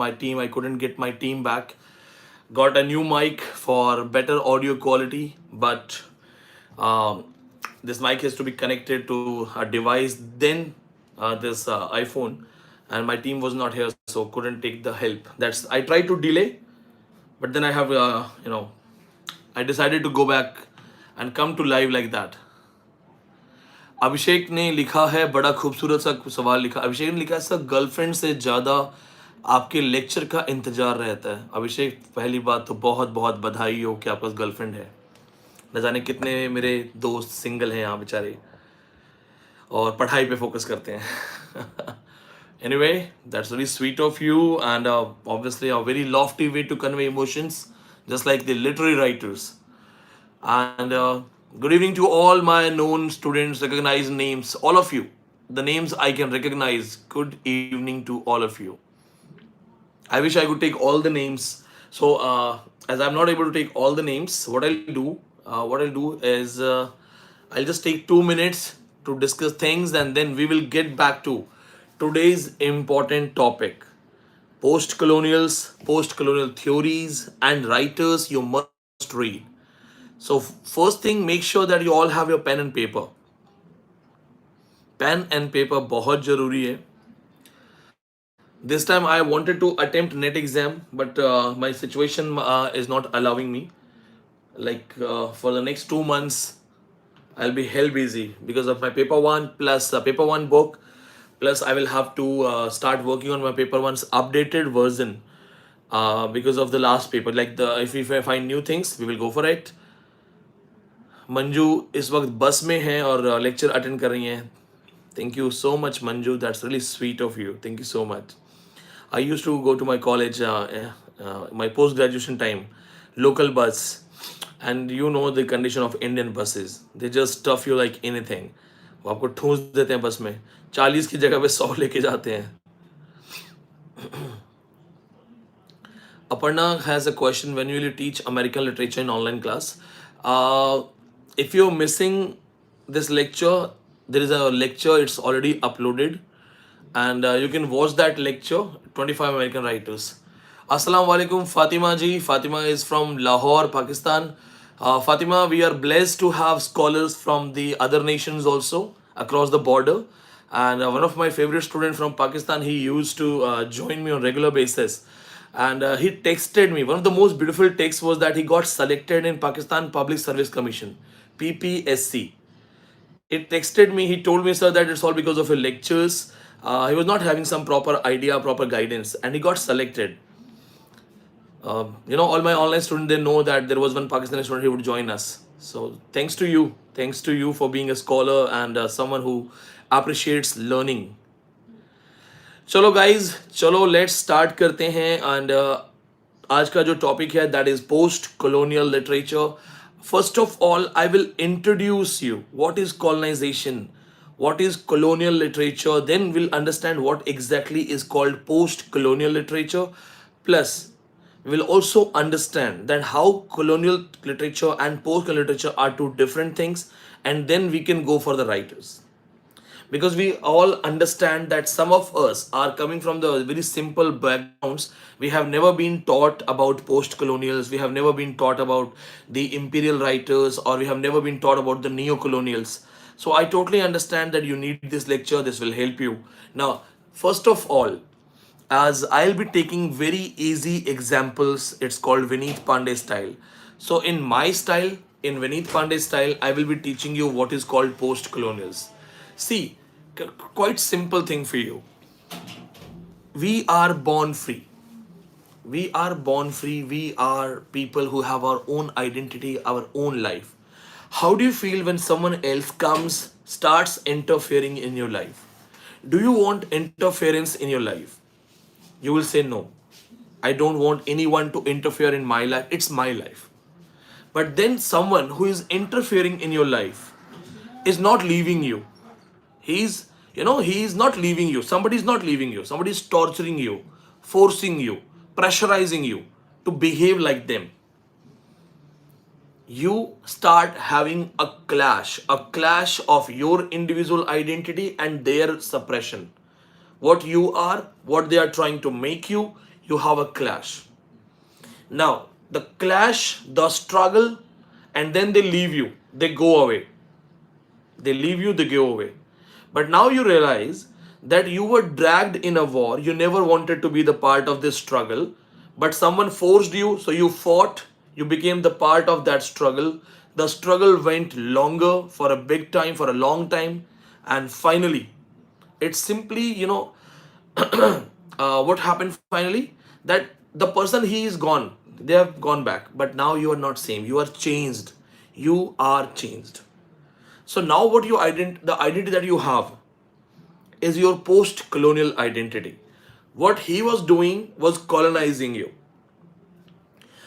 my team. I couldn't get my team back. Got a new mic for better audio quality, but this mic has to be connected to a device, then this iPhone, and my team was not here, so couldn't take the help. That's I tried to delay, but then I have I decided to go back and come to live like that. अभिषेक ने लिखा है, बड़ा खूबसूरत सा सवाल लिखा। अभिषेक ने लिखा है, सर गर्लफ्रेंड से ज़्यादा आपके लेक्चर का इंतज़ार रहता है। अभिषेक, पहली बात तो बहुत बहुत बधाई हो कि आपके पास गर्लफ्रेंड है। न जाने कितने मेरे दोस्त सिंगल हैं यहाँ बेचारे और पढ़ाई पे फोकस करते हैं। Anyway, that's very sweet of you, and obviously a very lofty way to convey emotions, just like the literary writers. And good evening to all my known students, recognized names, all of you. The names I can recognize. Good evening to all of you. I wish I could take all the names. So as I'm not able to take all the names, what I'll do is I'll just take 2 minutes to discuss things, and then we will get back to today's important topic: post-colonials, post-colonial theories, and writers you must read. So first thing, make sure that you all have your pen and paper. Pen and paper बहुत जरूरी है. This time I wanted to attempt NET exam, but my situation is not allowing me. Like for the next 2 months, I'll be hell busy because of my paper one plus paper one book. Plus, I will have to start working on my paper one's updated version because of the last paper. Like if I find new things, we will go for it. Manju इस वक्त बस में है और lecture attend कर रही हैं. Thank you so much Manju, that's really sweet of you. Thank you so much. I used to go to my college, my post graduation time, local bus, and you know the condition of Indian buses. They just stuff you like anything. वो आपको ठूंस देते हैं बस में. 40 की जगह पे 100 लेके जाते हैं. Aparna has a question: when will you teach American literature in online class? If you're missing this lecture, there is a lecture, it's already uploaded, and you can watch that lecture, 25 American writers. Assalamu alaikum Fatima ji. Fatima is from Lahore, Pakistan. Fatima, we are blessed to have scholars from the other nations also across the border, and one of my favorite students from Pakistan, he used to join me on regular basis, and he texted me. One of the most beautiful texts was that he got selected in Pakistan Public Service Commission, PPSC. He texted me, he told me, sir, that it's all because of your lectures. He was not having some proper idea, proper guidance, and he got selected. All my online students, they know that there was one Pakistani student, he would join us. So thanks to you for being a scholar and someone who appreciates learning. चलो guys, चलो let's start करते हैं. And आज का जो topic है, that is post-colonial literature. First of all, I will introduce you what is colonization, what is colonial literature, then we'll understand what exactly is called post-colonial literature. Plus, we will also understand that how colonial literature and post-colonial literature are two different things, and then we can go for the writers. Because we all understand that some of us are coming from the very simple backgrounds. We have never been taught about post-colonials, we have never been taught about the imperial writers, or we have never been taught about the neo-colonials. So I totally understand that you need this lecture, this will help you. Now, first of all, as I'll be taking very easy examples, it's called Vineet Pandey style. So in my style, in Vineet Pandey style, I will be teaching you what is called post-colonials. See, quite simple thing for you. We are born free. We are born free. We are people who have our own identity, our own life. How do you feel when someone else comes, starts interfering in your life? Do you want interference in your life? You will say no. I don't want anyone to interfere in my life. It's my life. But then someone who is interfering in your life is not leaving you. He is not leaving you. Somebody is not leaving you. Somebody is torturing you, forcing you, pressurizing you to behave like them. You start having a clash of your individual identity and their suppression. What you are, what they are trying to make you, you have a clash. Now, the clash, the struggle, and then they leave you. They go away. They leave you, they go away. But now you realize that you were dragged in a war. You never wanted to be the part of this struggle, but someone forced you, so you fought. You became the part of that struggle. The struggle went longer for a big time, for a long time, and finally, it's simply, what happened finally? That the person, he is gone. They have gone back, but now you are not same. You are changed. You are changed. So now what the identity that you have is your post-colonial identity. What he was doing was colonizing you.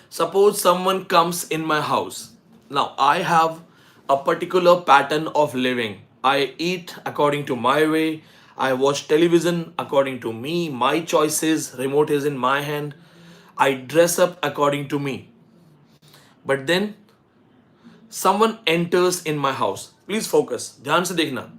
Suppose someone comes in my house. Now I have a particular pattern of living. I eat according to my way. I watch television according to me, my choices, remote is in my hand. I dress up according to me. But then someone enters in my house. Please focus. ध्यान से देखना.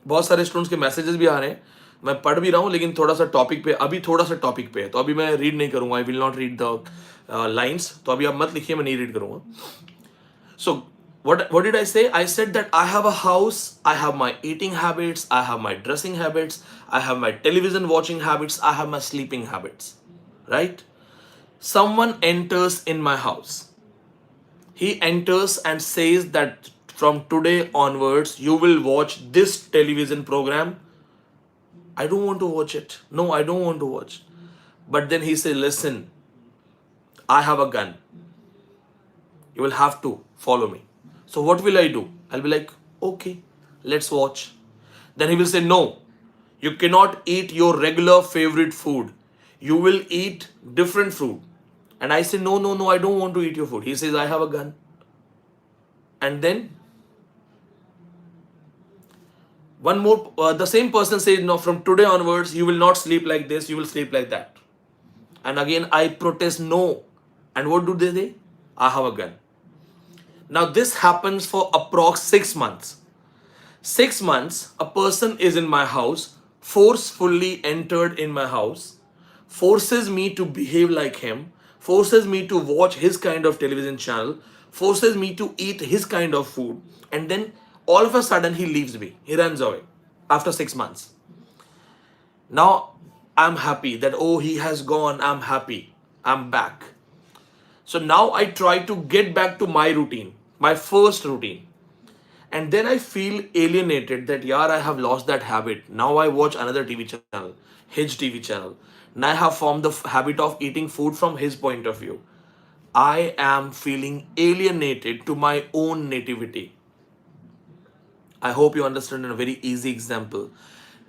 बहुत सारे students के messages भी आ रहे हैं, मैं पढ़ भी रहा हूँ, लेकिन थोड़ा सा टॉपिक पे, अभी थोड़ा सा टॉपिक पे है, तो अभी मैं रीड नहीं करूँगा. I will not read the lines. तो अभी आप मत लिखिए, मैं नहीं रीड करूँगा. सो what did I say? I said that I have a house, I have my eating habits, I have my dressing habits, I have my television watching habits, I have my sleeping habits. Right? Someone enters in my house. He enters and says that from today onwards, you will watch this television program. I don't want to watch it. No, I don't want to watch. But then he says, listen, I have a gun. You will have to follow me. So what will I do? I'll be like, okay, let's watch. Then he will say, no, you cannot eat your regular favorite food. You will eat different food. And I say, no, I don't want to eat your food. He says, I have a gun. And then one more, the same person says, no, from today onwards, you will not sleep like this, you will sleep like that. And again, I protest, no. And what do they say? I have a gun. Now this happens for approx 6 months. 6 months, a person is in my house, forcefully entered in my house, forces me to behave like him, forces me to watch his kind of television channel, forces me to eat his kind of food, and then all of a sudden he leaves me. He runs away after 6 months. Now I'm happy that, oh, he has gone. I'm happy. I'm back. So now I try to get back to my routine, my first routine. And then I feel alienated that, yaar, I have lost that habit. Now I watch another TV channel, his TV channel. And I have formed the habit of eating food from his point of view. I am feeling alienated to my own nativity. I hope you understand in a very easy example.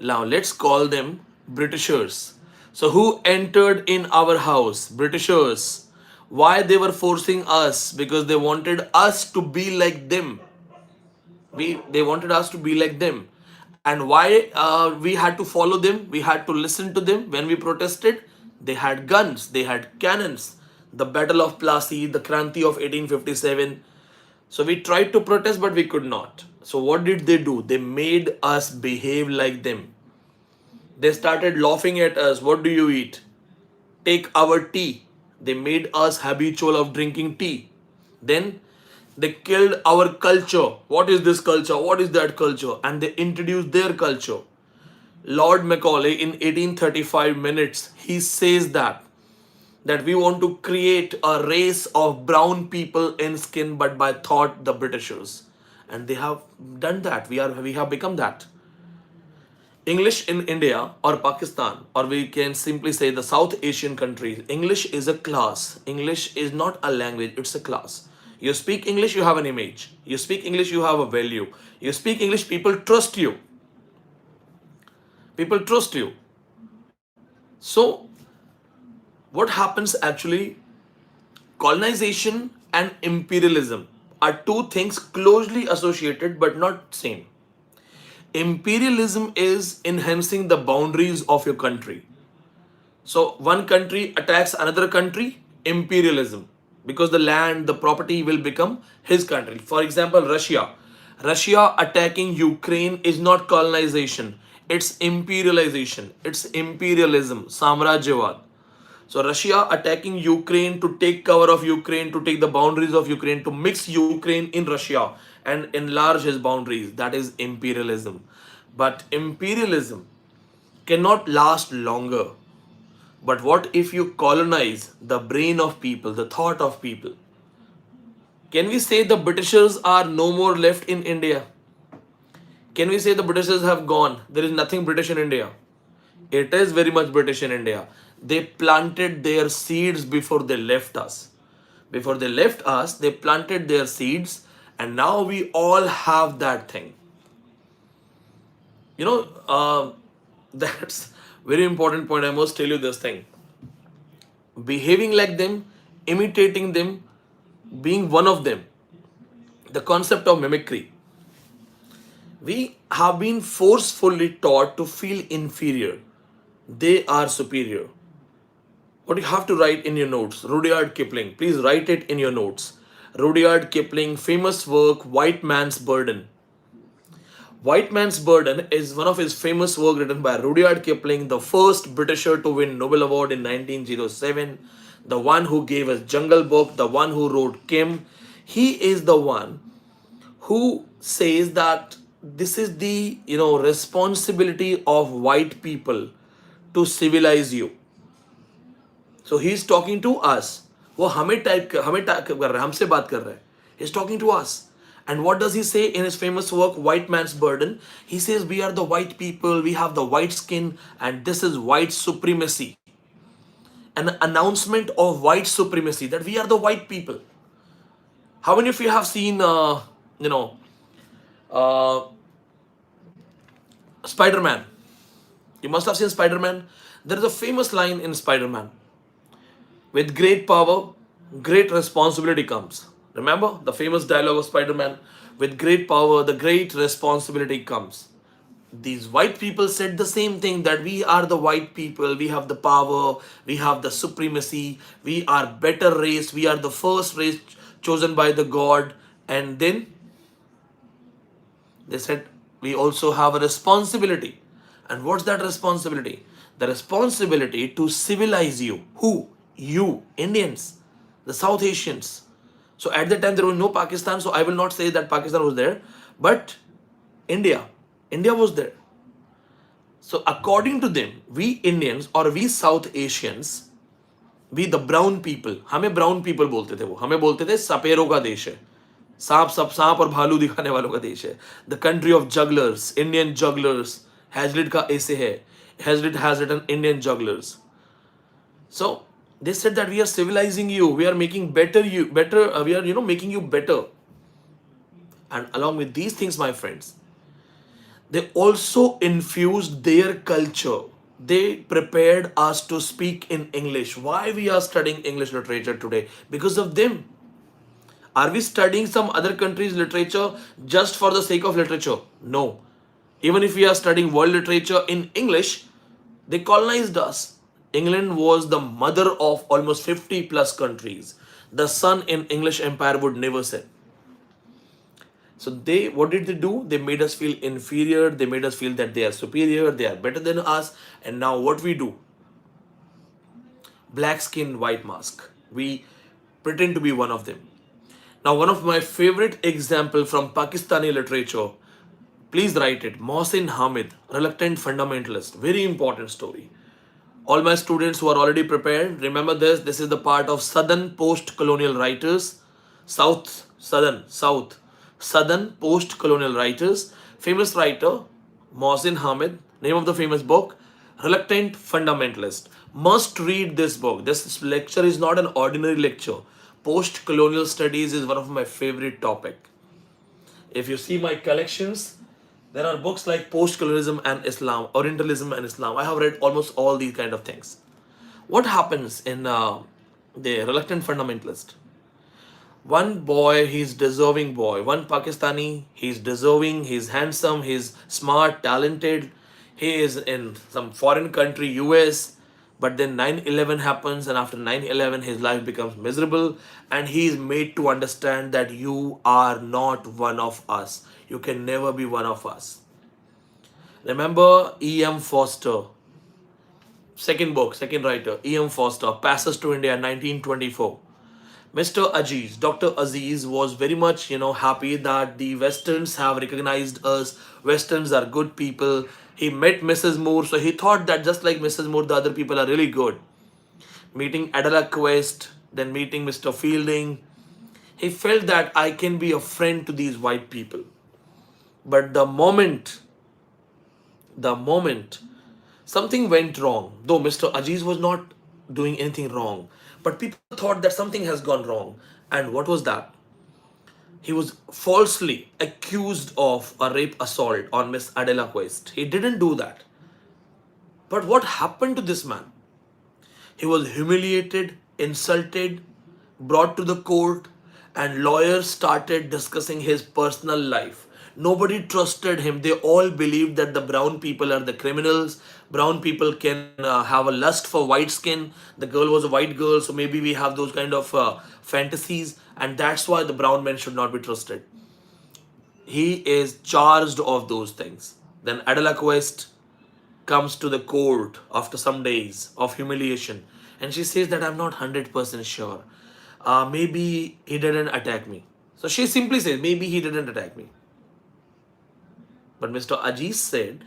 Now let's call them Britishers. So who entered in our house? Britishers. Why they were forcing us? Because they wanted us to be like them. They wanted us to be like them. And why we had to follow them? We had to listen to them. When we protested, they had guns, they had cannons. The Battle of Plassey, the Kranti of 1857. So we tried to protest, but we could not. So what did they do? They made us behave like them. They started laughing at us. What do you eat? Take our tea. They made us habitual of drinking tea. Then they killed our culture. What is this culture? What is that culture? And they introduced their culture. Lord Macaulay in 1835 minutes, he says that we want to create a race of brown people in skin, but by thought, the Britishers. And they have done that. We have become that. English in India or Pakistan, or we can simply say the South Asian countries, English is a class. English is not a language, it's a class. You speak English, you have an image. You speak English, you have a value. You speak English, people trust you. People trust you. So, what happens actually? Colonization and imperialism are two things closely associated but not same. Imperialism is enhancing the boundaries of your country. So one country attacks another country, imperialism, because the land, the property will become his country. For example, Russia. Russia attacking Ukraine is not colonization, it's imperialization, it's imperialism, Samrajyavad. So Russia attacking Ukraine to take cover of Ukraine, to take the boundaries of Ukraine, to mix Ukraine in Russia and enlarge his boundaries. That is imperialism. But imperialism cannot last longer. But what if you colonize the brain of people, the thought of people? Can we say the Britishers are no more left in India? Can we say the Britishers have gone? There is nothing British in India. It is very much British in India. They planted their seeds before they left us. Before they left us, they planted their seeds, and now we all have that thing. You know, that's very important point. I must tell you this thing. Behaving like them, imitating them, being one of them. The concept of mimicry. We have been forcefully taught to feel inferior. They are superior. What you have to write in your notes, Rudyard Kipling. Please write it in your notes. Rudyard Kipling, famous work, White Man's Burden. White Man's Burden is one of his famous work written by Rudyard Kipling, the first Britisher to win Nobel Award in 1907, the one who gave us Jungle Book, the one who wrote Kim. He is the one who says that this is the responsibility of white people to civilize you. So he is talking to us. वो हमें type कर रहा है, हमसे बात कर रहा है. He is talking to us. And what does he say in his famous work, White Man's Burden? He says, we are the white people, we have the white skin, and this is white supremacy. An announcement of white supremacy, that we are the white people. How many of you have seen, Spider-Man? You must have seen Spider-Man. There is a famous line in Spider-Man. With great power, great responsibility comes. Remember the famous dialogue of Spider-Man? With great power, the great responsibility comes. These white people said the same thing, that we are the white people, we have the power, we have the supremacy, we are better race, we are the first race chosen by the God. And then they said, we also have a responsibility. And what's that responsibility? The responsibility to civilize you. Who? You, Indians, the South Asians. So at that time there was no Pakistan, so I will not say that Pakistan was there, but India was there. So according to them, we Indians or we South Asians, we the brown people, हमें brown people बोलते थे वो, हमें बोलते थे सपेरों का देश है, सांप और भालू दिखाने वालों का देश है. The country of jugglers, Indian jugglers. Hazlitt का ऐसे है. Hazlitt has written Indian jugglers. So they said that we are civilizing you, we are making we are making you better. And along with these things, my friends, they also infused their culture. They prepared us to speak in English. Why we are studying English literature today? Because of them. Are we studying some other country's literature just for the sake of literature? No. Even if we are studying world literature in English, they colonized us. England was the mother of almost 50 plus countries. The sun in English empire would never set. So what did they do? They made us feel inferior. They made us feel that they are superior, they are better than us. And now what we do? Black skin, white mask. We pretend to be one of them. Now one of my favorite example from Pakistani literature, please write it, Mosin Hamid, Reluctant Fundamentalist. Very important story. All my students who are already prepared, remember this. This is the part of Southern Postcolonial Writers. Southern Postcolonial Writers. Famous writer, Mosin Hamid. Name of the famous book, Reluctant Fundamentalist. Must read this book. This lecture is not an ordinary lecture. Post-colonial studies is one of my favorite topic. If you see my collections, there are books like Postcolonialism and Islam, Orientalism and Islam. I have read almost all these kind of things. What happens in the Reluctant Fundamentalist? One boy, he's deserving boy. One Pakistani, he's deserving, he's handsome, he's smart, talented. He is in some foreign country, US. But then 9/11 happens, and after 9/11, his life becomes miserable, and he is made to understand that you are not one of us. You can never be one of us. Remember E.M. Foster. Second book, second writer, E.M. Foster, passes to India in 1924. Mr. Aziz, Dr. Aziz was very much, happy that the Westerns have recognized us. Westerns are good people. He met Mrs. Moore, so he thought that just like Mrs. Moore, the other people are really good. Meeting Adela Quest, then meeting Mr. Fielding, he felt that I can be a friend to these white people. But the moment something went wrong, though Mr. Aziz was not doing anything wrong, but people thought that something has gone wrong. And what was that? He was falsely accused of a rape assault on Miss Adela Quest. He didn't do that. But what happened to this man? He was humiliated, insulted, brought to the court, and lawyers started discussing his personal life. Nobody trusted him. They all believed that the brown people are the criminals. Brown people can have a lust for white skin. The girl was a white girl, so maybe we have those kind of fantasies, and that's why the brown men should not be trusted. He is charged of those things. Then Adela Quest comes to the court after some days of humiliation, and she says that I'm not 100% sure. Maybe he didn't attack me. So she simply says, maybe he didn't attack me. But Mr. Aziz said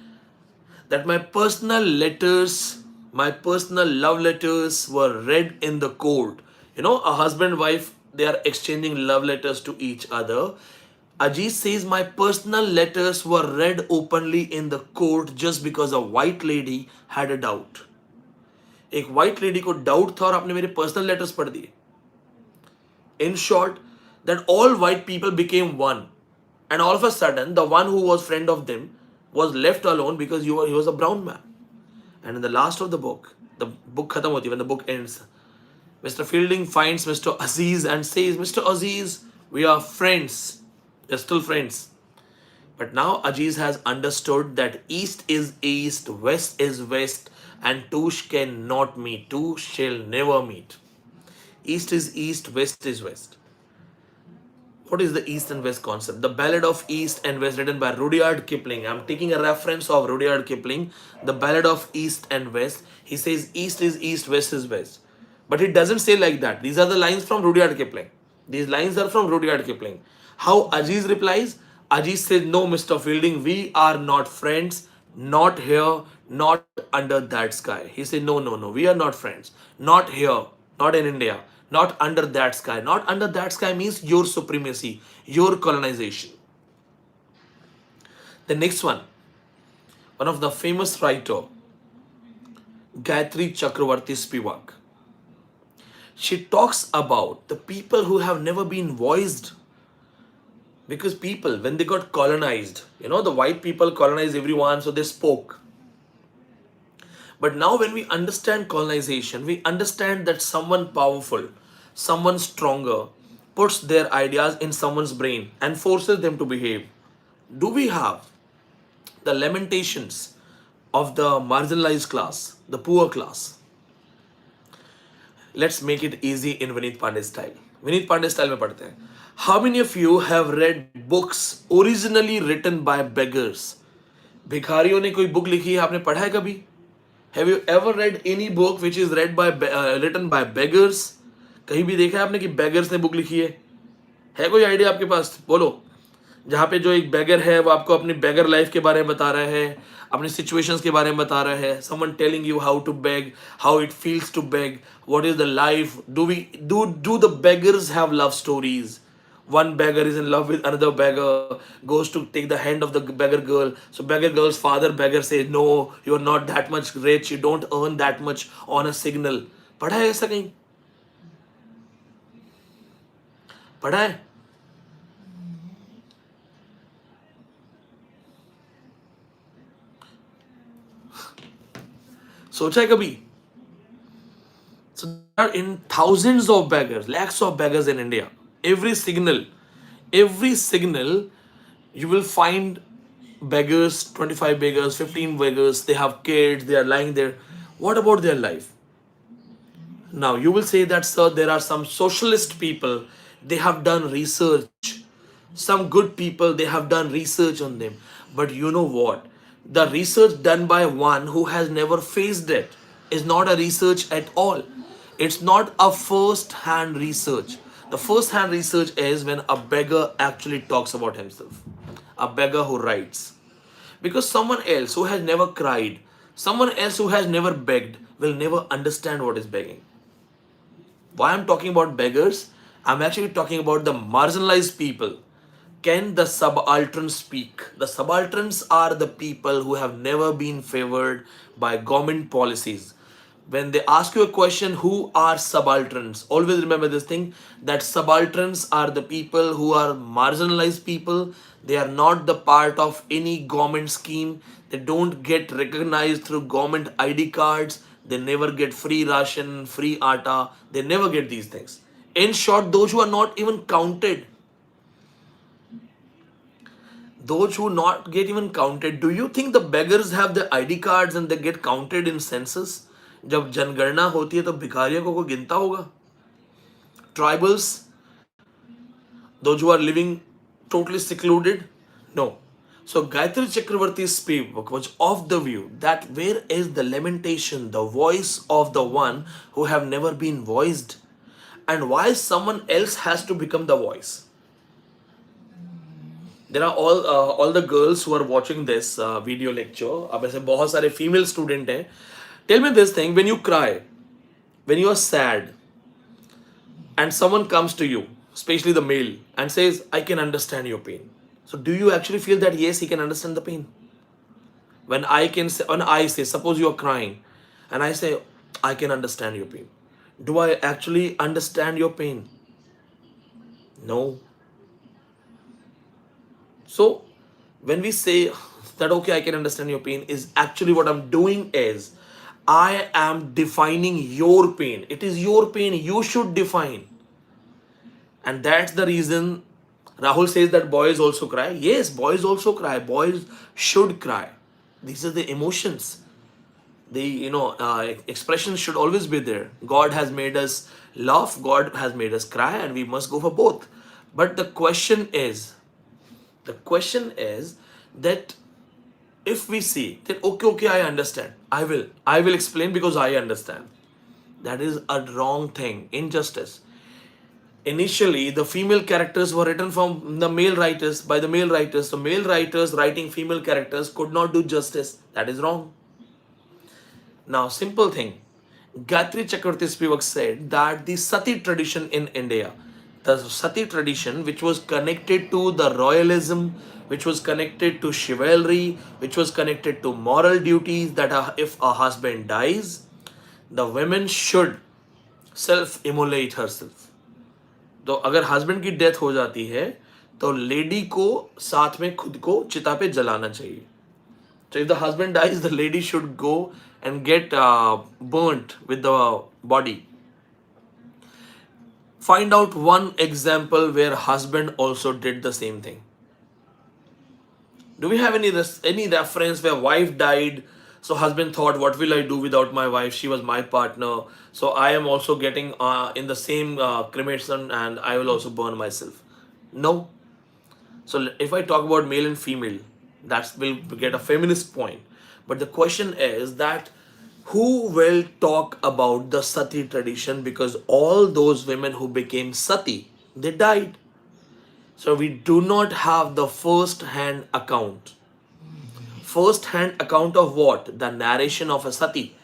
that my personal letters, my personal love letters were read in the court. A husband and wife, they are exchanging love letters to each other. Aziz says my personal letters were read openly in the court just because a white lady had a doubt. एक white lady को doubt था और आपने मेरे personal letters पढ़ दिए. In short, that all white people became one. And all of a sudden, the one who was friend of them was left alone because he was a brown man. And in the last of the book khatam hoti, when the book ends, Mr. Fielding finds Mr. Aziz and says, Mr. Aziz, we are friends. We're still friends. But now Aziz has understood that east is east, west is west, and two cannot meet. Two shall never meet. East is east, west is west. What is the East and West concept? The Ballad of East and West, written by Rudyard Kipling. I'm taking a reference of Rudyard Kipling. The Ballad of East and West. He says East is East, West is West. But it doesn't say like that. These are the lines from Rudyard Kipling. These lines are from Rudyard Kipling. How Aziz replies? Aziz says, no, Mr. Fielding, we are not friends. Not here, not under that sky. He said, no, we are not friends. Not here, not in India. Not under that sky. Not under that sky means your supremacy, your colonization. The next one of the famous writer, Gayatri Chakravarti Spivak. She talks about the people who have never been voiced. Because people, when they got colonized, the white people colonized everyone, so they spoke. But now when we understand colonization, we understand that someone powerful, someone stronger, puts their ideas in someone's brain and forces them to behave. Do we have the lamentations of the marginalized class, the poor class? Let's make it easy in Vineet Pandey style. Vineet Pandey style में पढ़ते हैं. How many of you have read books originally written by beggars? भिखारियों ने कोई book लिखी है, आपने पढ़ा है कभी? Have you ever read any book which is written by beggars? कहीं भी देखा है आपने कि beggars ने book लिखी है? है कोई idea आपके पास? बोलो. जहाँ पे जो एक beggar है वो आपको अपनी beggar life के बारे में बता रहा है, अपनी situations के बारे में बता रहा है. Someone telling you how to beg, how it feels to beg, what is the life. Do the beggars have love stories? One beggar is in love with another beggar, goes to take the hand of the beggar girl. So beggar girl's father beggar says, no, you're not that much rich, you don't earn that much on a signal. पढ़ा है ऐसा कहीं? पढ़ा है? सोचा है कभी? So there are in thousands of beggars, lakhs of beggars in India. Every signal, you will find beggars, 25 beggars, 15 beggars, they have kids, they are lying there. What about their life? Now, you will say that, sir, there are some socialist people, they have done research. Some good people, they have done research on them. But you know what? The research done by one who has never faced it. is not a research at all. It's not a first hand research. The first hand research is when a beggar actually talks about himself, a beggar who writes. Because someone else who has never cried, someone else who has never begged, will never understand what is begging. Why I'm talking about beggars? I'm actually talking about the marginalized people. Can the subalterns speak? The subalterns are the people who have never been favored by government policies. When they ask you a question, who are subalterns? Always remember this thing, that subalterns are the people who are marginalized people. They are not the part of any government scheme. They don't get recognized through government ID cards. They never get free ration, free atta. They never get these things. In short, those who are not even counted, those who not get even counted. Do you think the beggars have the ID cards and they get counted in census? जब जनगणना होती है तो भिखारियों को कोई गिनता होगा? Tribals, those who are living totally secluded? No. So Gayatri Chakravarti's speech was of the view that where is the lamentation, the voice of the one who have never been voiced, and why someone else has to become the voice? There are all the girls who are watching this video lecture. अब ऐसे बहुत सारे female student हैं. Tell me this thing: when you cry, when you are sad, and someone comes to you, especially the male, and says, "I can understand your pain." So, do you actually feel that yes, he can understand the pain? When I say, suppose you are crying, and I say, "I can understand your pain," do I actually understand your pain? No. So when we say that okay, I can understand your pain, is actually what I'm doing is I am defining your pain. It is your pain, you should define. And that's the reason Rahul says that boys also cry. Yes, boys also cry. Boys should cry. These are the emotions. The expression should always be there. God has made us laugh, God has made us cry, and we must go for both. But the question is that if we see that okay, I understand, I will explain because I understand. That is a wrong thing, injustice. Initially, the female characters were written from the male writers, by the male writers. So male writers writing female characters could not do justice. That is wrong. Now, simple thing. Gayatri Chakravarti Spivak said that the Sati tradition in India, the Sati tradition which was connected to the royalism, which was connected to chivalry, which was connected to moral duties, that if a husband dies, the women should self-immolate herself. तो अगर husband की death हो जाती है तो lady को साथ में खुद को चिता पे जलाना चाहिए. So if the husband dies, the lady should go and get burnt with the body. Find out one example where husband also did the same thing. Do we have any reference where wife died, so husband thought, what will I do without my wife? She was my partner. So I am also getting in the same cremation and I will also burn myself. No. So if I talk about male and female, that will get a feminist point. But the question is that who will talk about the Sati tradition, because all those women who became Sati, they died. So we do not have the first-hand account. First-hand account of what? The narration of a Sati.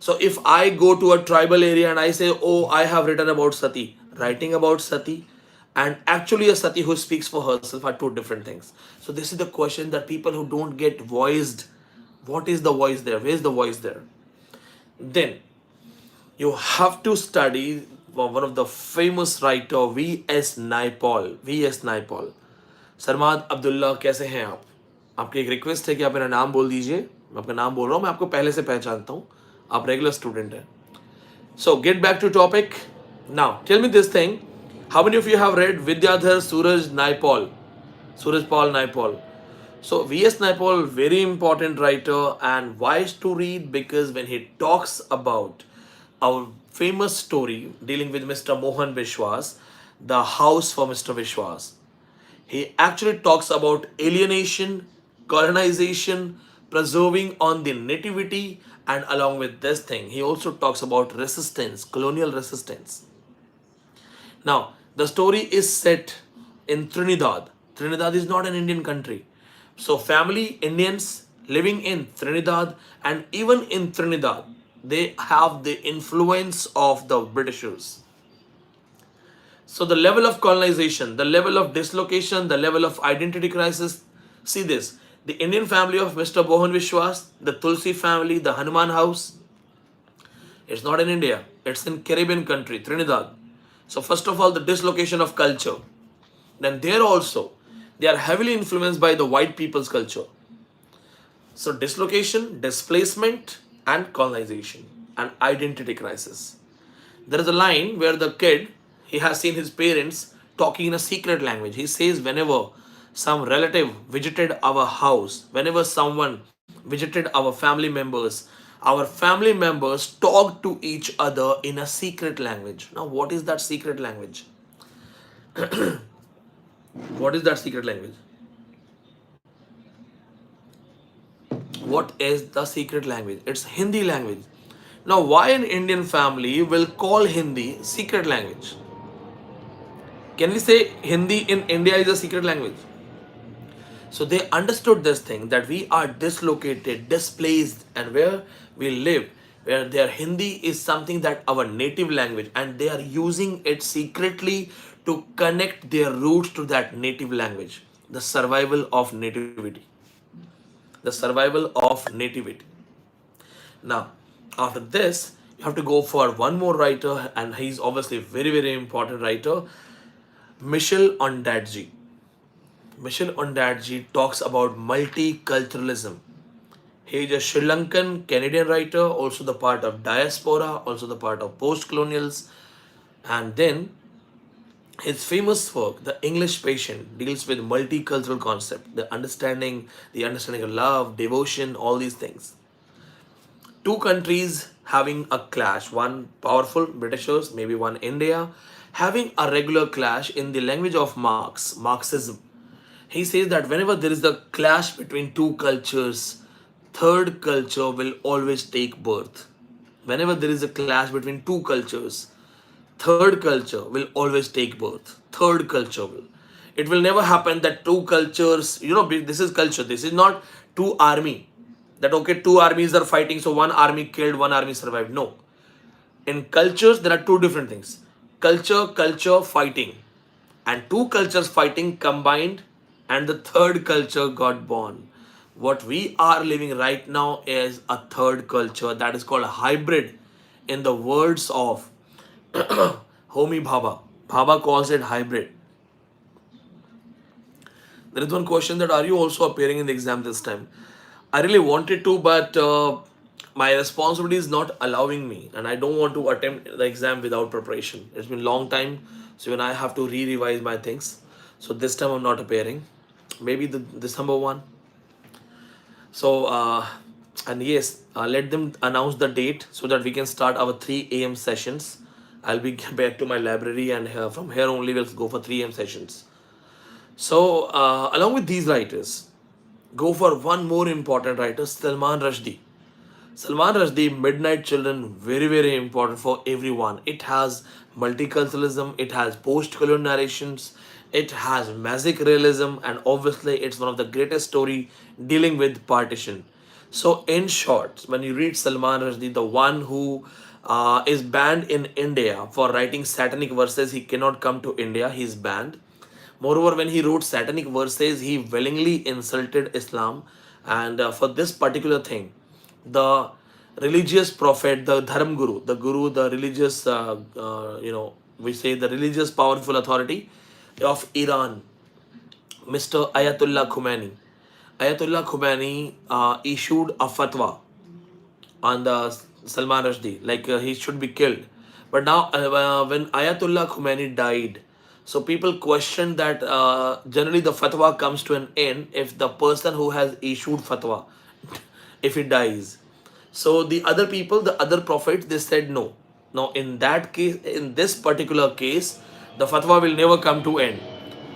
So if I go to a tribal area and I say, oh, I have written about Sati, writing about Sati, and actually a Sati who speaks for herself are two different things. So this is the question that people who don't get voiced, what is the voice there? Where is the voice there? Then you have to study one of the famous writer, V.S. Naipaul. V.S. Naipaul. सरमाद Abdullah, कैसे हैं आप? आपकी एक request है कि आप मेरा नाम बोल दीजिए. मैं आपका नाम बोल रहा हूँ, मैं आपको पहले से पहचानता हूँ, आप रेगुलर स्टूडेंट हैं. So get back to topic. Now tell me this thing. How many of you have read Vidyadhar Suraj Naipaul? Suraj Paul Naipaul. So V.S. Naipaul, very important writer, and why is to read? Because when he talks about our famous story dealing with Mr. Mohan Vishwas, the house for Mr. Vishwas, he actually talks about alienation, colonization, preserving on the nativity, And along with this thing, he also talks about resistance, colonial resistance. Now, the story is set in Trinidad. Trinidad is not an Indian country. So, family Indians living in Trinidad, and even in Trinidad, they have the influence of the Britishers. So, the level of colonization, the level of dislocation, the level of identity crisis. See this, the Indian family of Mr. Bohan Vishwas, the Tulsi family, the Hanuman house. It's not in India, it's in Caribbean country, Trinidad. So first of all, the dislocation of culture. Then there also, they are heavily influenced by the white people's culture. So dislocation, displacement, and colonization, and identity crisis. There is a line where the kid, he has seen his parents talking in a secret language. He says whenever some relative visited our house, whenever someone visited our family members talk to each other in a secret language. Now, what is that secret language? What is that secret language? What is the secret language? It's Hindi language. Now, why an Indian family will call Hindi secret language? Can we say Hindi in India is a secret language? So they understood this thing, that we are dislocated, displaced, and where we live, where their Hindi is something that our native language, and they are using it secretly to connect their roots to that native language. The survival of nativity. The survival of nativity. Now, after this, you have to go for one more writer, and he's obviously a very, very important writer, Michel Ondaatje. Michel Ondaatje talks about multiculturalism. He is a Sri Lankan Canadian writer, also the part of diaspora, also the part of postcolonials. And then his famous work, The English Patient, deals with multicultural concept, the understanding of love, devotion, all these things. Two countries having a clash, one powerful, Britishers, maybe one India, having a regular clash in the language of Marxism. He says that whenever there is a clash between two cultures, third culture will always take birth. Whenever there is a clash between two cultures, third culture will always take birth. Third culture will. It will never happen that two cultures, this is culture. This is not two army. That okay, two armies are fighting, so one army killed, one army survived. No. In cultures, there are two different things. Culture, fighting. And two cultures fighting combined, and the third culture got born. What we are living right now is a third culture that is called a hybrid, in the words of Homi Bhabha. Bhabha calls it hybrid. There is one question that are you also appearing in the exam this time? I really wanted to, but my responsibility is not allowing me, and I don't want to attempt the exam without preparation. It's been a long time, so when I have to re-revise my things. So this time I'm not appearing. Maybe the December one. So and yes, let them announce the date so that we can start our 3 a.m. sessions. I'll be back to my library, and from here only we'll go for 3 a.m. sessions. So along with these writers, go for one more important writer, Salman Rushdie. Salman Rushdie, Midnight Children, very, very important for everyone. It has multiculturalism, it has post-colonial narrations, it has magic realism, and obviously it's one of the greatest story dealing with partition. So in short, when you read Salman Rushdie, the one who is banned in India for writing satanic verses, he cannot come to India, he is banned. Moreover, when he wrote satanic verses, he willingly insulted Islam. And for this particular thing, the religious prophet, the Dharam Guru, the religious, we say the religious powerful authority of Iran, Mr. Ayatollah Khomeini. Ayatollah Khomeini issued a fatwa on the Salman Rushdie, like he should be killed. But now, when Ayatollah Khomeini died, so people question that generally the fatwa comes to an end if the person who has issued fatwa, if he dies. So the other people, the other prophets, they said no. Now in that case, in this particular case, the fatwa will never come to end.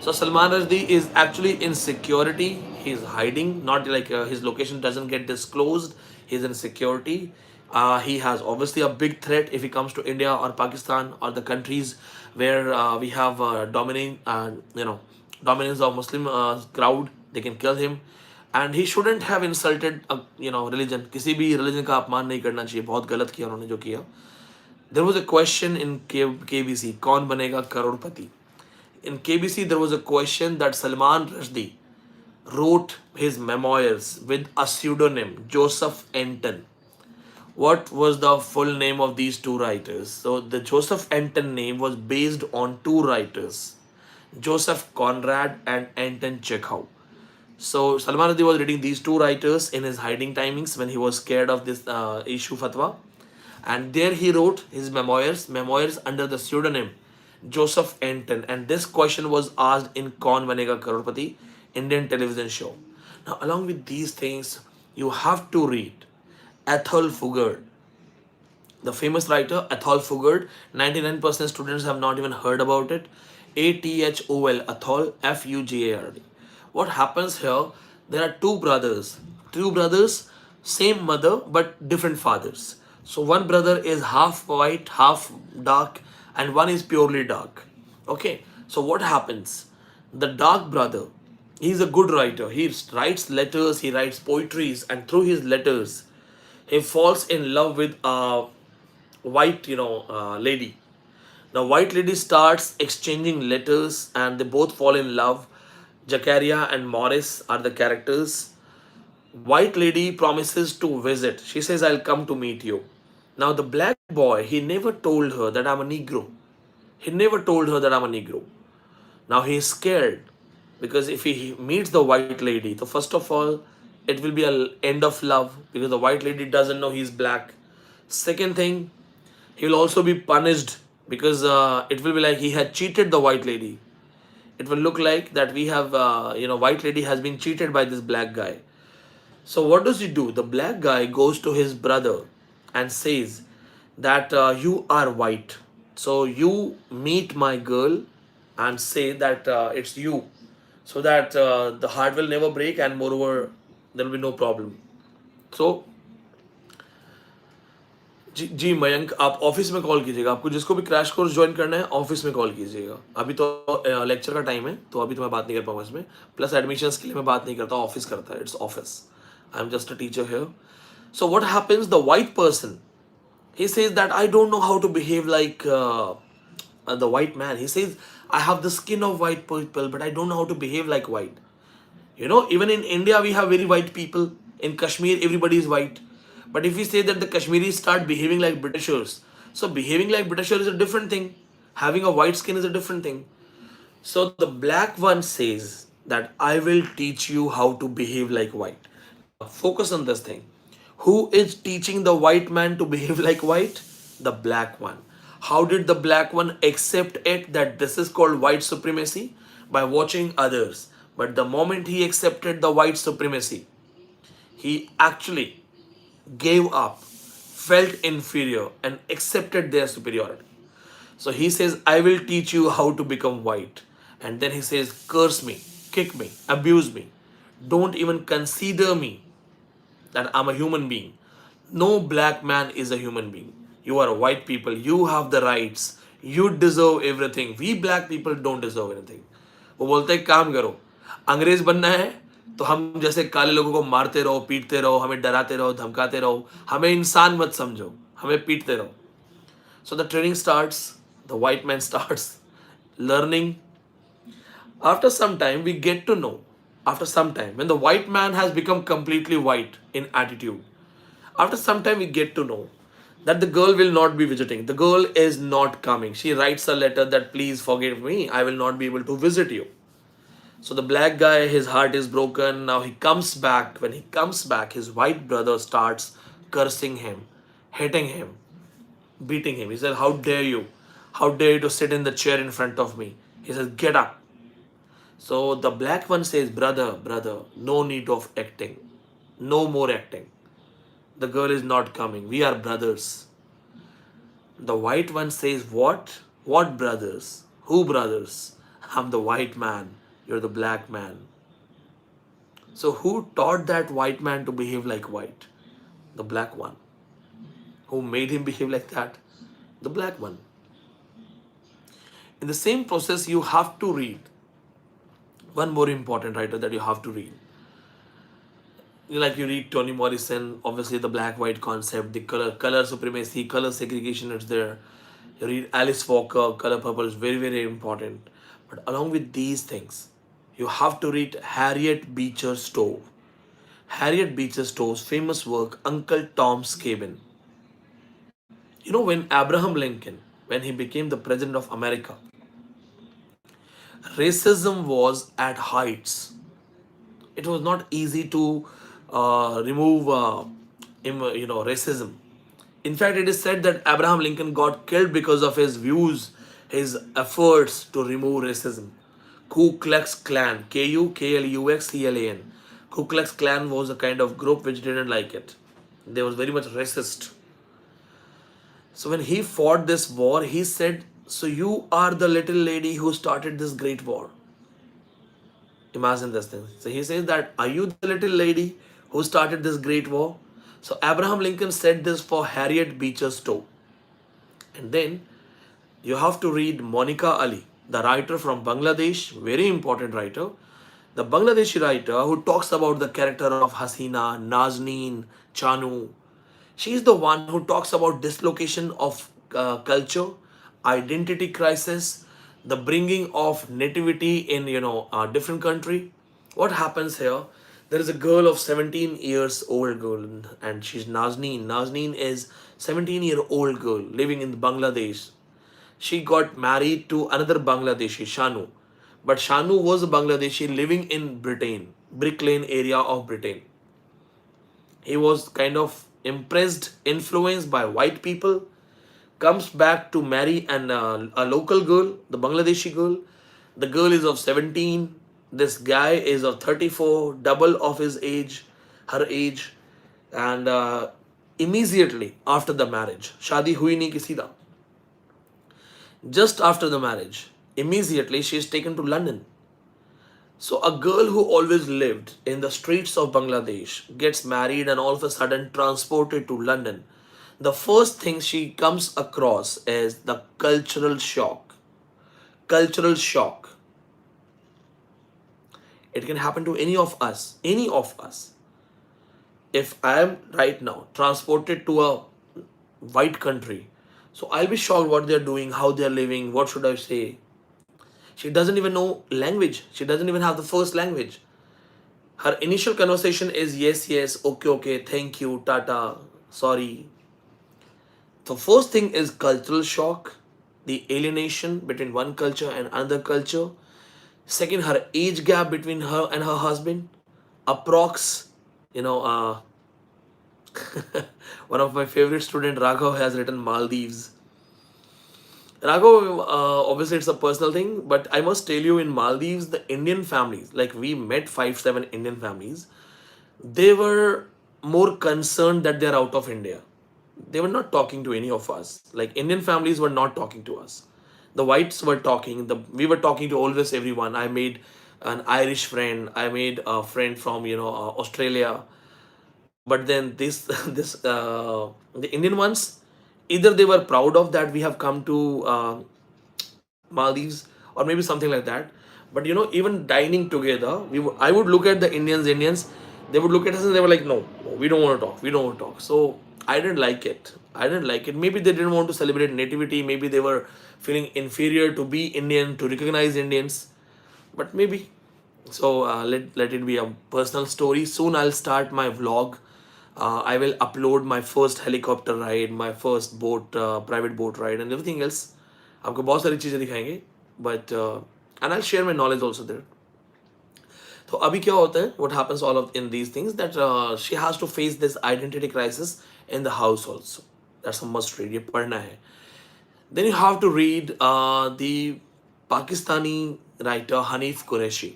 So Salman Rushdie is actually in security. He is hiding, not like his location doesn't get disclosed. He's in security. He has obviously a big threat if he comes to India or Pakistan or the countries where we have dominance of Muslim crowd. They can kill him, and he shouldn't have insulted religion. किसी भी religion का अपमान नहीं करना चाहिए. बहुत गलत किया उन्होंने जो किया. There was a question in KBC, कौन बनेगा करोड़पति? In KBC, there was a question that Salman Rushdie wrote his memoirs with a pseudonym, Joseph Anton. What was the full name of these two writers? So the Joseph Anton name was based on two writers, Joseph Conrad and Anton Chekhov. So Salman Rushdie was reading these two writers in his hiding timings when he was scared of this issue fatwa. And there he wrote his memoirs under the pseudonym Joseph Anton. And this question was asked in Kaun Banega Crorepati, Indian television show. Now, along with these things, you have to read Ethel Fooger, the famous writer Ethel Fooger. 99% students have not even heard about it. ATHOL, Ethel, FUGARD. What happens here? There are two brothers, same mother but different fathers. So one brother is half white, half dark, and one is purely dark. Okay, so what happens? The dark brother, he's a good writer. He writes letters, he writes poetries, and through his letters, he falls in love with a white, lady. The white lady starts exchanging letters, and they both fall in love. Jakaria and Morris are the characters. White lady promises to visit. She says, I'll come to meet you. Now, the black boy, he never told her that I'm a Negro. He never told her that I'm a Negro. Now, he is scared because if he meets the white lady, so first of all, it will be an end of love because the white lady doesn't know he's black. Second thing, he will also be punished because it will be like he had cheated the white lady. It will look like that we have, white lady has been cheated by this black guy. So what does he do? The black guy goes to his brother and says that you are white. So you meet my girl and say that it's you. So that the heart will never break and moreover, there will be no problem. So, जी मयंक आप office में call कीजिएगा. आपको जिसको भी crash course join करना है office में call कीजिएगा. अभी तो लेक्चर का टाइम है तो अभी तो मैं बात नहीं कर पाऊंगा इसमें. प्लस एडमिशन्स के लिए मैं बात नहीं करता, ऑफिस करता है. It's office. I am just a teacher here. So what happens? The white person, he says that I don't know how to behave like the white man. He says I have the skin of white people, but I don't know how to behave like white. Even in India we have very white people. In Kashmir everybody is white. But if we say that the Kashmiris start behaving like Britishers, so behaving like Britishers is a different thing. Having a white skin is a different thing. So the black one says that I will teach you how to behave like white. Now focus on this thing. Who is teaching the white man to behave like white? The black one. How did the black one accept it that this is called white supremacy? By watching others. But the moment he accepted the white supremacy, he actually gave up, felt inferior, and accepted their superiority. So he says, I will teach you how to become white. And then he says, curse me, kick me, abuse me. Don't even consider me that I'm a human being. No black man is a human being. You are white people. You have the rights. You deserve everything. We black people don't deserve anything. वो बोलते हैं काम करो. अंग्रेज बनना है तो हम जैसे काले लोगों को मारते रहो, पीटते रहो, हमें डराते रहो, धमकाते रहो. हमें इंसान मत समझो. हमें पीटते रहो. So the training starts. The white man starts learning. After some time, we get to know. After some time, when the white man has become completely white in attitude, after some time we get to know that the girl will not be visiting. The girl is not coming. She writes a letter that please forgive me. I will not be able to visit you. So the black guy, his heart is broken. Now he comes back. When he comes back, his white brother starts cursing him, hitting him, beating him. He said, how dare you? How dare you to sit in the chair in front of me? He says, get up. So the black one says, brother, no need of acting. No more acting. The girl is not coming. We are brothers. The white one says, what? What brothers? Who brothers? I'm the white man. You're the black man. So who taught that white man to behave like white? The black one. Who made him behave like that? The black one. In the same process, you have to read one more important writer that you have to read. Like you read Toni Morrison, obviously the black-white concept, the color supremacy, color segregation is there. You read Alice Walker, Color Purple is very, very important. But along with these things, you have to read Harriet Beecher Stowe. Harriet Beecher Stowe's famous work, Uncle Tom's Cabin. You know, when Abraham Lincoln, when he became the president of America, racism was at heights. It was not easy to remove, racism. In fact, it is said that Abraham Lincoln got killed because of his views, his efforts to remove racism. Ku Klux Klan, KUKLUXCLAN. Ku Klux Klan was a kind of group which didn't like it. They was very much racist. So when he fought this war, he said, "So you are the little lady who started this great war." Imagine this thing. So he says that, "Are you the little lady who started this great war?" So Abraham Lincoln said this for Harriet Beecher Stowe. And then you have to read Monika Ali, the writer from Bangladesh, very important writer. The Bangladeshi writer who talks about the character of Hasina, Nazneen, Chanu. She is the one who talks about dislocation of culture, identity crisis, the bringing of nativity in different country. What happens here? There is a girl of 17 years old girl, and she's Nazneen. Nazneen is 17-year-old girl living in Bangladesh. She got married to another Bangladeshi, Shanu. But Shanu was a Bangladeshi living in Britain, Brick Lane area of Britain. He was kind of impressed, influenced by white people, comes back to marry a local girl, the Bangladeshi girl. The girl is of 17. This guy is of 34, double of his age, her age. And immediately after the marriage, Shadi hui nahi kisi da. Just after the marriage, immediately she is taken to London. So a girl who always lived in the streets of Bangladesh gets married and all of a sudden transported to London. The first thing she comes across is the cultural shock. Cultural shock. It can happen to any of us. Any of us. If I am right now transported to a white country, so I'll be shocked what they're doing, how they're living, what should I say. She doesn't even know language. She doesn't even have the first language. Her initial conversation is yes, yes, okay, okay, thank you, tata, sorry. The first thing is cultural shock, the alienation between one culture and another culture. Second, her age gap between her and her husband. Approx, one of my favorite student, Raghav, has written Maldives. Raghav, obviously it's a personal thing, but I must tell you, in Maldives, the Indian families, like we met 5-7 Indian families, they were more concerned that they're out of India. They were not talking to any of us. Like Indian families were not talking to us. The whites were talking. We were talking to always everyone. I made an Irish friend. I made a friend from Australia. But then the Indian ones, either they were proud of that we have come to Maldives, or maybe something like that. But even dining together, I would look at the Indians, they would look at us and they were like, no, we don't want to talk, we don't want to talk. So I didn't like it. Maybe they didn't want to celebrate nativity, maybe they were feeling inferior to be Indian, to recognize Indians, but maybe. So let it be a personal story. Soon I'll start my vlog. I will upload my first helicopter ride, my first boat, private boat ride, and everything else. आपको बहुत सारी चीज़ें दिखाएंगे, but and I'll share my knowledge also there. तो अभी क्या होता है? What happens all of in these things, that she has to face this identity crisis in the house also. That's a must read. ये पढ़ना है. Then you have to read the Pakistani writer Hanif Qureshi.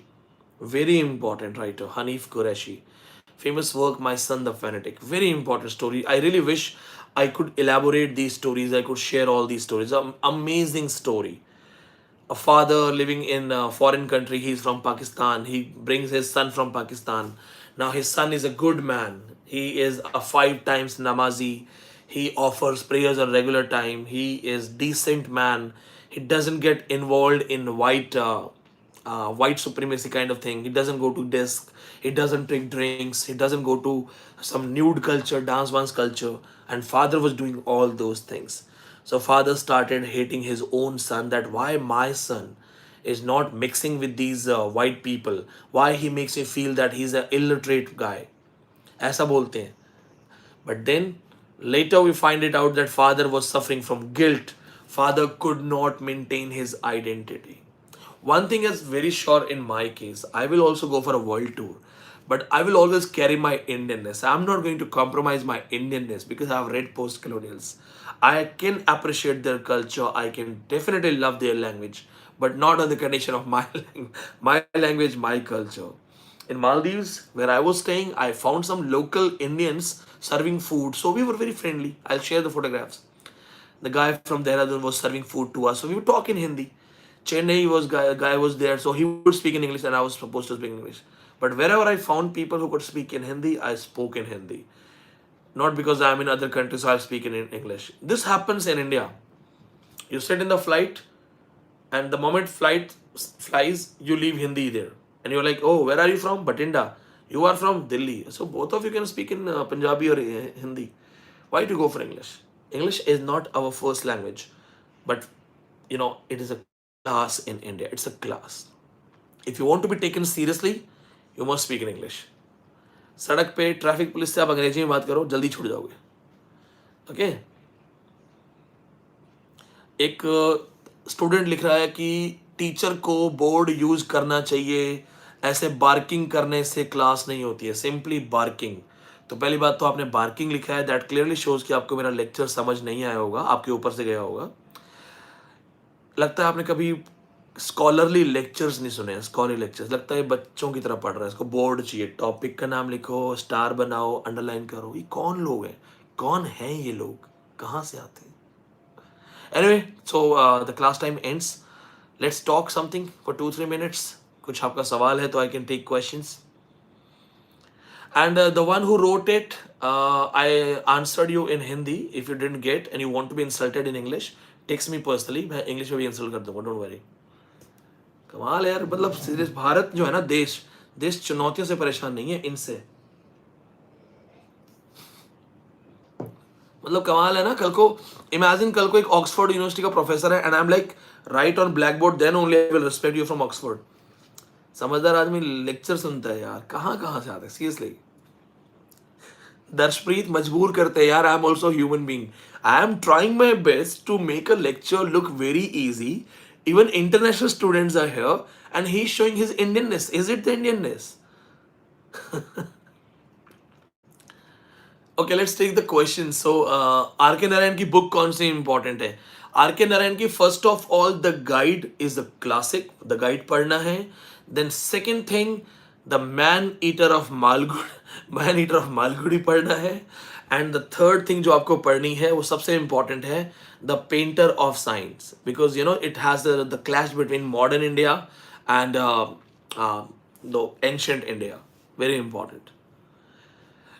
Very important writer, Hanif Qureshi. Famous work, My Son the Fanatic. Very important story. I really wish I could elaborate these stories. I could share all these stories. Amazing story. A father living in a foreign country. He's from Pakistan. He brings his son from Pakistan. Now his son is a good man. He is a 5 times namazi. He offers prayers on regular time. He is decent man. He doesn't get involved in white supremacy kind of thing. He doesn't go to disc. He doesn't take drinks. He doesn't go to some nude culture, dance once culture. And father was doing all those things. So father started hating his own son. That why my son is not mixing with these white people? Why he makes me feel that he's an illiterate guy? ऐसा बोलते हैं. But then later we find it out that father was suffering from guilt. Father could not maintain his identity. One thing is very sure in my case, I will also go for a world tour. But I will always carry my Indianness. I'm not going to compromise my Indianness because I've read post-colonials. I can appreciate their culture. I can definitely love their language, but not on the condition of my my language, my culture. In Maldives, where I was staying, I found some local Indians serving food. So we were very friendly. I'll share the photographs. The guy from Dehradun was serving food to us. So we would talk in Hindi. Chennai was guy was there, so he would speak in English and I was supposed to speak English. But wherever I found people who could speak in Hindi, I spoke in Hindi. Not because I'm in other countries, so I'll speak in English. This happens in India. You sit in the flight, and the moment flight flies, you leave Hindi there. And you're like, oh, where are you from? Batinda. You are from Delhi. So both of you can speak in Punjabi or Hindi. Why to go for English? English is not our first language, but it is a class in India. It's a class. If you want to be taken seriously, you must speak in English. सड़क पे traffic police से आप अंग्रेजी में बात करो, जल्दी छूट जाओगे. ओके. एक स्टूडेंट लिख रहा है कि टीचर को बोर्ड यूज करना चाहिए, ऐसे बार्किंग करने से क्लास नहीं होती है, सिंपली बार्किंग. तो पहली बात तो आपने बार्किंग लिखा है, दैट क्लियरली शोज कि आपको मेरा लेक्चर समझ नहीं आया होगा, आपके ऊपर से गया होगा. लगता है आपने कभी स्कॉलरली लेक्चर्स नहीं सुने हैं. स्कॉलरली लेक्चर्स लगता है बच्चों की तरह पढ़ रहा है. इसको बोर्ड चाहिए, टॉपिक का नाम लिखो, स्टार बनाओ, अंडरलाइन करो. ये कौन लोग हैं? कौन हैं ये लोग? कहाँ से आते हैं? Anyway, so the class time ends. Let's talk something for 2-3 minutes. कुछ आपका सवाल है तो I can take questions. And the one who wrote it, I answered you in Hindi. If you didn't get and you want to be insulted in English, text me personally. मैं English में भी insult कर दूंगा. Don't worry. कमाल है यार. मतलब serious, Bharat जो है ना, देश चुनौतियों से परेशान नहीं है, इनसे. मतलब कमाल है ना. कल को इमेजिन, कल को एक ऑक्सफोर्ड यूनिवर्सिटी का प्रोफेसर है and I am like write on blackboard, then only I will respect you from Oxford. समझदार आदमी लेक्चर सुनता है यार. कहाँ से आता है सीरियसली. दर्शप्रीत मजबूर करते हैं यार. I am also human being. I am trying my best to make a lecture look very easy. Even international students are here and he is showing his Indianness. Is it the Indianness? Okay, let's take the question. So R K. Narayan की book कौन सी important है? आर.के. नारायण की first of all the guide is the classic. The guide पढ़ना है. Then second thing, the man eater of Malgudi पढ़ना है. And the third thing जो आपको पढ़नी है वो सबसे इंपॉर्टेंट है, the painter of science, because it has the clash between modern India and the ancient India. Very important.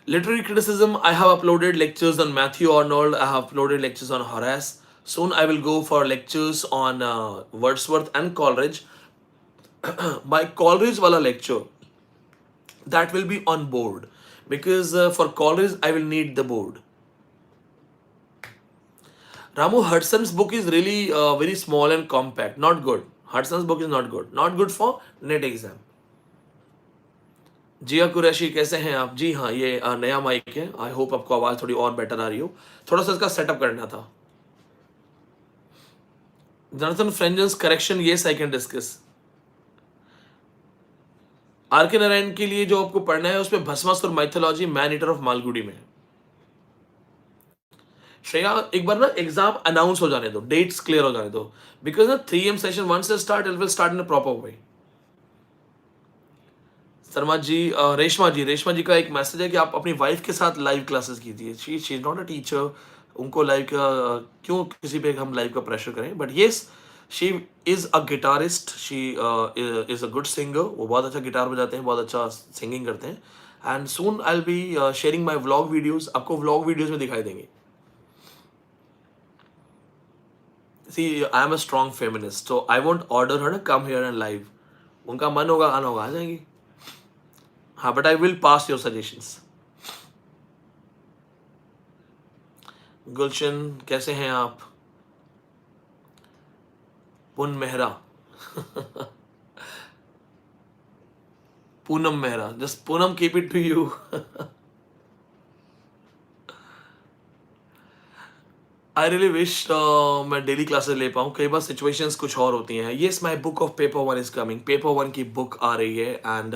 Literary criticism, I have uploaded lectures on Matthew Arnold. I have uploaded lectures on Horace. Soon I will go for lectures on Wordsworth and Coleridge. My Coleridge wala lecture, that will be on board. Because for Coleridge, I will need the board. Ramu, Hudson's book is really very small and compact. Not good. Hudson's book is not good. Not good for NET exam. जिया कुरैशी कैसे हैं आप? जी हाँ, ये नया mic है. I hope आपको आवाज़ थोड़ी और बेटर आ रही हो. थोड़ा सा इसका सेटअप करना था. जनरल फ्रेंजन्स correction, yes I can discuss. R K. Narayan के लिए जो आपको पढ़ना है उसमें Bhasmasur mythology, man eater of Malgudi में. श्रेया, एक बार ना एग्जाम अनाउंस हो जाने दो, डेट्स क्लियर हो जाने दो. बिकॉज ना 3 AM सेशन 1 से start, it will start in a proper way. Sharma ji, Reshma ji का एक मैसेज है कि आप अपनी वाइफ के साथ लाइव क्लासेस कीजिए. She is not a teacher. उनको लाइव का क्यों किसी पे हम लाइव का प्रेशर करें. But yes, she is a guitarist. She is a good singer. वो बहुत अच्छा गिटार बजाते हैं, बहुत अच्छा सिंगिंग करते हैं. and soon I'll be sharing my vlog videos. आपको vlog videos में दिखाई देंगे. See, I am a strong feminist, so I won't order her to come here and live. उनका मन होगा आना होगा आ जाएंगी. हाँ, but I will pass your suggestions. गुलशन कैसे हैं आप? पुन Mehra. Poonam Mehra. Just Poonam, keep it to you. I really wish मैं डेली क्लासेस ले पाऊँ. कई बार सिचुएशंस कुछ और होती हैं. Yes, my book of paper 1 is coming. Paper 1 की बुक आ रही है and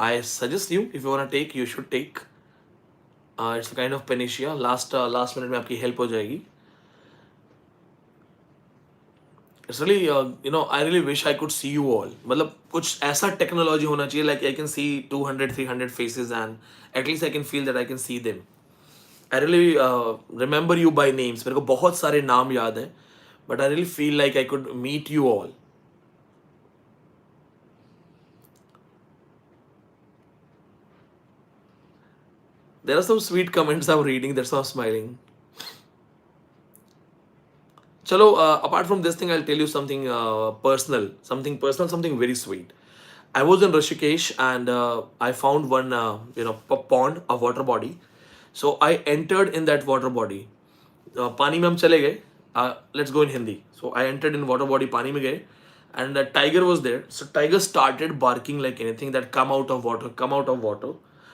I suggest you, if you want to take, you should take. It's kind of panacea. Last minute में आपकी हेल्प हो जाएगी. It's really you no, I really wish I could see you all. मतलब कुछ ऐसा technology होना चाहिए like I can see 200-300 faces and at least I can feel that I can see them. I really remember you by names. मेरे को बहुत सारे नाम याद हैं, but I really feel like I could meet you all. There are some sweet comments I'm reading. That's why I'm smiling. Chalo, apart from this thing, I'll tell you something personal. Something very sweet. I was in Rishikesh and I found one, pond, a water body. So I entered in that water body. पानी में हम चले गए. Let's go in Hindi. So I entered in water body. पानी में गए and the tiger was there. So tiger started barking like anything that come out of water, come out of water.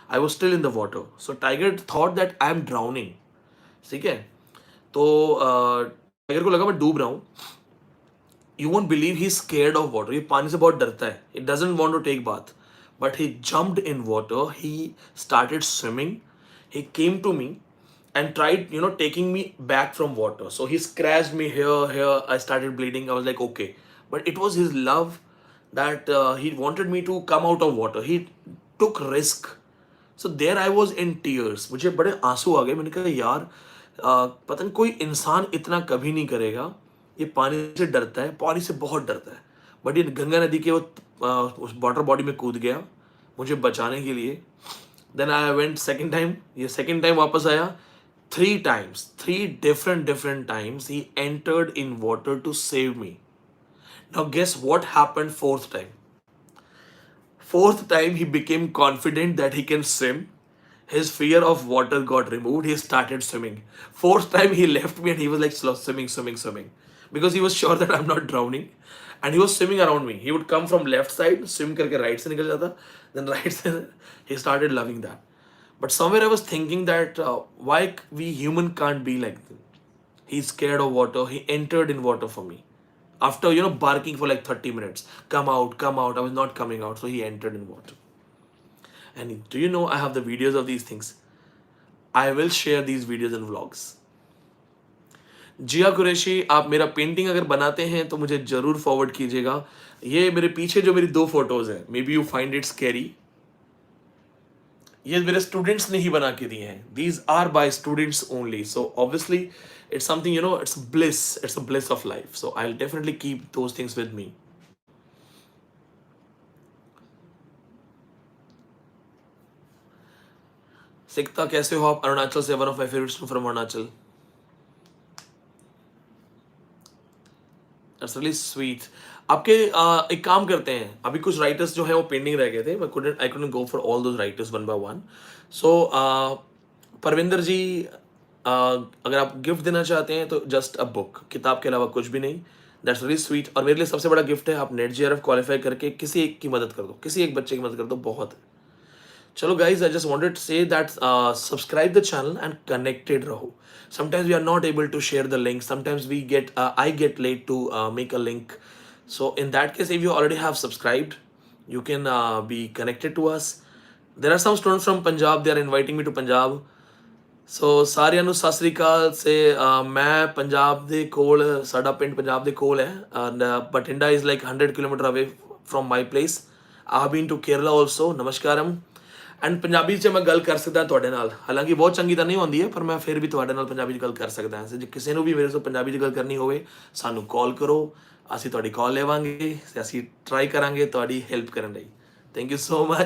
I was still in the water. So tiger thought that I am drowning. ठीक है. तो tiger को लगा मैं डूब रहा हूँ. You won't believe he's scared of water. ये पानी से बहुत डरता है. He doesn't want to take bath. But he jumped in water. He started swimming. He came to me and tried, taking me back from water. So he scratched me here. I started bleeding. I was like, okay. But it was his love that he wanted me to come out of water. He took risk. So there I was in tears. मुझे बड़े आंसू आ गए. मैंने कहा यार, पता नहीं कोई इंसान इतना कभी नहीं करेगा. ये पानी से डरता है, पानी से बहुत डरता है. बट ये गंगा नदी के उस वाटर बॉडी में कूद गया मुझे बचाने के लिए. Then I went second time. ये second time वापस आया. 3 times, 3 different times he entered in water to save me. Now guess what happened 4th time? 4th time he became confident that he can swim. His fear of water got removed. He started swimming. 4th time he left me and he was like swimming. Because he was sure that I'm not drowning. And he was swimming around me. He would come from left side, swim करके right से निकल जाता. Then right side, he started loving that. But somewhere I was thinking that why we human can't be like them. He's scared of water. He entered in water for me. After, barking for like 30 minutes. Come out. I was not coming out. So he entered in water. And do you know I have the videos of these things? I will share these videos and vlogs. जिया कुरैशी, आप मेरा painting अगर बनाते हैं तो मुझे ज़रूर forward कीजिएगा. ये मेरे पीछे जो मेरी 2 फोटोज़ हैं, maybe you find it scary. ये मेरे स्टूडेंट्स ने ही बना के दिए हैं. These are by students only. So obviously it's something, it's a bliss of life. So I will definitely keep those things with me. Sikta कैसे हो आप? अरुणाचल से. One of my favourites from Arunachal. That's really sweet. आपके एक काम करते हैं. अभी कुछ राइटर्स जो है वो पेंडिंग रह गए थे. I couldn't go for all those writers one by one. So Parvinder जी, अगर आप गिफ्ट देना चाहते हैं तो जस्ट अ बुक, किताब के अलावा कुछ भी नहीं. That's really sweet. और मेरे लिए सबसे बड़ा गिफ्ट है आप नेट JRF क्वालिफाई करके किसी एक की मदद कर दो, किसी एक बच्चे की मदद कर दो. बहुत है. चलो guys, I just wanted to say that subscribe the channel and connected रहो. Sometimes we are not able to share the link. Sometimes I get late to make a link. So in that case, if you already have subscribed, you can be connected to us. There are some students from Punjab. They are inviting me to Punjab. So ਸਾਰਿਆਂ ਨੂੰ ਸਤਿ ਸ੍ਰੀ ਅਕਾਲ. ਸੇ ਮੈਂ ਪੰਜਾਬ ਦੇ ਕੋਲ, ਸਾਡਾ ਪਿੰਡ ਪੰਜਾਬ ਦੇ ਕੋਲ ਹੈ. And Bathinda is like 100 km away from my place. I have been to Kerala also. Namaskaram. And Punjabi 'ਚ ਮੈਂ ਗੱਲ ਕਰ ਸਕਦਾ ਤੁਹਾਡੇ ਨਾਲ. ਹਾਲਾਂਕਿ ਬਹੁਤ ਚੰਗੀ ਤਾਂ ਨਹੀਂ ਹੁੰਦੀ ਹੈ, ਪਰ ਮੈਂ ਫਿਰ ਵੀ ਤੁਹਾਡੇ ਨਾਲ ਪੰਜਾਬੀ 'ਚ ਗੱਲ ਕਰ ਸਕਦਾ ਹਾਂ. ਜੇ ਕਿਸੇ ਨੂੰ ਵੀ ਮੇਰੇ ਤੋਂ ਪੰਜਾਬੀ 'ਚ ਗੱਲ ਕਰਨੀ ਹੋਵੇ, ਸਾਨੂੰ ਕਾਲ ਕਰੋ. ਅਸੀਂ ਤੁਹਾਡੀ ਕਾਲ ਲਵਾਂਗੇ ਤੇ ਅਸੀਂ ਟਰਾਈ ਕਰਾਂਗੇ ਤੁਹਾਡੀ ਹੈਲਪ ਕਰਨ ਲਈ. Thank you so much.